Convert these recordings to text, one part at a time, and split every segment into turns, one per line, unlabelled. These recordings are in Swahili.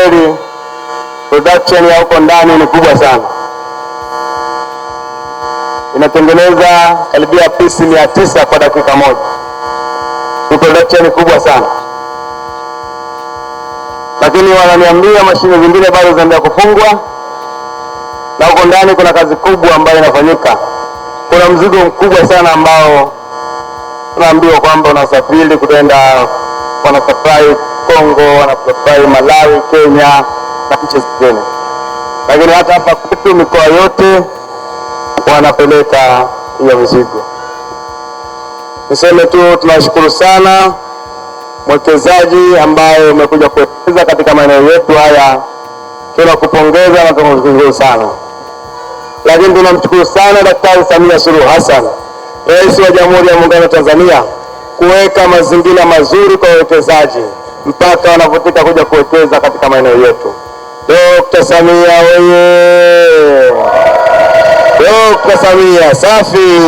kweli production ya huko ndani ni kubwa sana. Inatengeneza karibia pisi 900 kwa dakika moja. Ni production kubwa sana. Lakini wananiambia mashine zingine bado zinaendelea kufungwa, na huko ndani kuna kazi kubwa ambayo inafanyika. Kuna mzigo mkubwa sana ambao tunaambiwa kwamba unasafiri kwenda, wana supply Kongo, wana supply Malawi, Kenya na nchi zingine. Lakini hata hapa kwetu mikoa yote wanapeleka hiyo mzigo. Niseme tu tunashukuru sana mwekezaji ambaye umekuja kuwekeza katika maeneo yetu haya. Tunakupongeza na tunashukuru sana. Lakini tunamshukuru sana Daktari Samia Suluhu Hassan, Rais wa Jamhuri ya Muungano wa Tanzania, kuweka mazingira mazuri kwa wawekezaji mpaka wanavutika kuja kuwekeza katika maeneo yetu. Dr. Samia oye! Dr. Samia safi!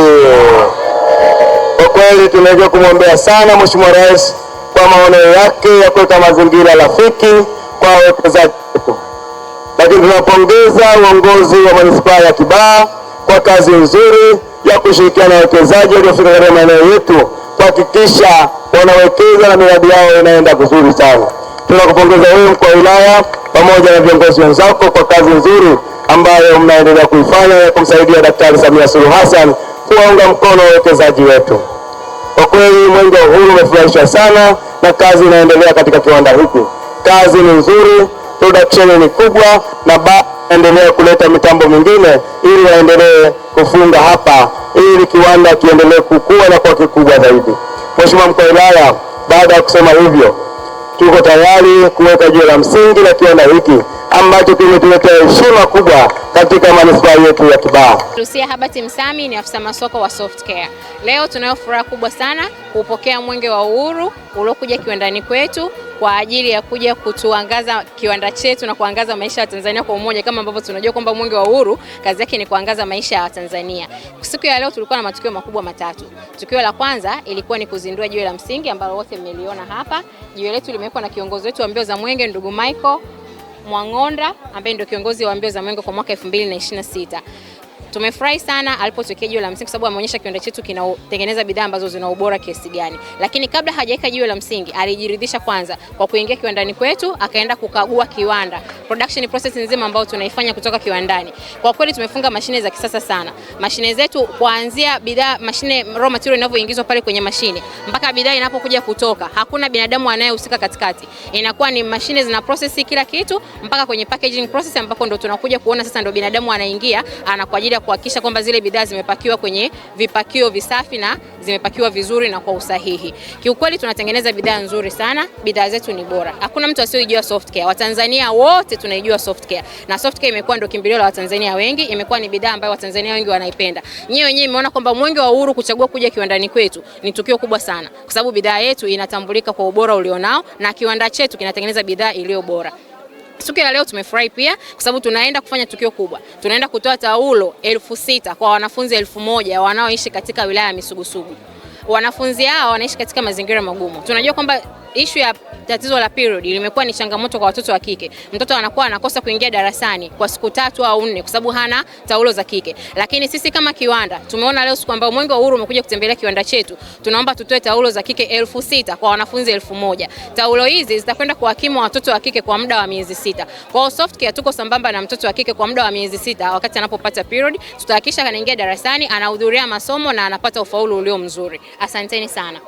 Kwa kweli tunaweza kumwombea sana Mheshimiwa Rais kwa maono yake ya kuweka mazingira rafiki kwa wawekezaji wetu. Lakini tunapongeza uongozi wa Manispaa ya Kibaha kwa kazi nzuri ya kushirikiana na wawekezaji waliofika katika maeneo yetu kuhakikisha wanawekeza na miradi yao inaenda vizuri sana. Tunakupongeza wewe mkuu wa wilaya pamoja na viongozi wenzako kwa kazi nzuri ambayo mnaendelea kuifanya ya kumsaidia Daktari Samia Suluhu Hassan kuwaunga mkono wawekezaji wetu. Kwa kweli Mwenge wa Uhuru umefurahisha sana na kazi inaendelea katika kiwanda hiki. Kazi ni nzuri, production ni kubwa, na endelea kuleta mitambo mingine ili waendelee kufunga hapa ili kiwanda kiendelee kukua na kuwa kikubwa zaidi. Mheshimiwa mkuu wa wilaya, baada ya kusema hivyo, tuko tayari kuweka jiwe la msingi la kiwanda hiki ambacho kimetuletea heshima kubwa katika manispaa yetu ya Kibaha.
Lucia Habati Msami ni afisa masoko wa Softcare. Leo tunayo furaha kubwa sana kupokea Mwenge wa Uhuru uliokuja kiwandani kwetu kwa ajili ya kuja kutuangaza kiwanda chetu na kuangaza maisha ya Tanzania kwa umoja, kama ambavyo tunajua kwamba Mwenge wa Uhuru kazi yake ni kuangaza maisha ya Tanzania. Siku ya leo tulikuwa na matukio makubwa matatu. Tukio la kwanza ilikuwa ni kuzindua jiwe la msingi ambalo wote mmeliona hapa. Jiwe letu limewekwa na kiongozi wetu wa mbio za Mwenge ndugu Michael Mwangonda ambaye ndio kiongozi wa mbio za Mwenge kwa mwaka 2026. Tumefurahi sana alipotokea jiwe la msingi kwa sababu ameonyesha kiwanda chetu kinatengeneza bidhaa ambazo zina ubora kiasi gani. Lakini kabla hajaweka jiwe la msingi, alijiridhisha kwanza kwa kuingia kiwandani kwetu, akaenda kukagua kiwanda, production process nzima ambayo tunaifanya kutoka kiwandani. Kwa kweli tumefunga mashine za kisasa sana. Mashine zetu kuanzia bidhaa, mashine raw material inavyoingizwa pale kwenye mashine mpaka bidhaa inapokuja kutoka, hakuna binadamu anayehusika katikati. Inakuwa ni mashine zina process kila kitu mpaka kwenye packaging process ambako ndo tunakuja kuona sasa ndo binadamu anaingia kwa ajili ya kuhakikisha kwamba zile bidhaa zimepakiwa kwenye vipakio visafi na zimepakiwa vizuri na kwa usahihi. Kiukweli tunatengeneza bidhaa nzuri sana, bidhaa zetu ni bora. Hakuna mtu asiyejua Softcare. Watanzania wote tunaijua Softcare. Na Softcare imekuwa ndio kimbilio la Watanzania wengi, imekuwa ni bidhaa ambayo Watanzania wengi wanaipenda. Nyewe wenyewe mmeona kwamba Mwenge wa Uhuru kuchagua kuja kiwandani kwetu ni tukio kubwa sana, kwa sababu bidhaa yetu inatambulika kwa ubora ulionao na kiwanda chetu kinatengeneza bidhaa iliyo bora. Siku ya leo tumefurahi pia kwa sababu tunaenda kufanya tukio kubwa. Tunaenda kutoa taulo 6,000 kwa wanafunzi 1,000 wanaoishi katika wilaya ya Misugusugu. Wanafunzi hao wanaishi katika mazingira magumu. Tunajua kwamba issue ya tatizo la period limekuwa ni changamoto kwa watoto wa kike. Mtoto anakuwa anakosa kuingia darasani kwa siku 3 au 4 kwa sababu hana taulo za kike. Lakini sisi kama kiwanda tumeona leo siku ambayo Mwenge wa Uhuru umekuja kutembelea kiwanda chetu, tunaomba tutoe taulo za kike 6,000 kwa wanafunzi 1,000. Taulo hizi zitakwenda kuwakimu watoto wa kike kwa muda wa miezi 6. Kwa hiyo Softcare tuko sambamba na mtoto wa kike kwa muda wa miezi 6 wakati anapopata period, tutahakikisha anaingia darasani, anahudhuria masomo na anapata ufaulu ulio mzuri. Asanteni sana.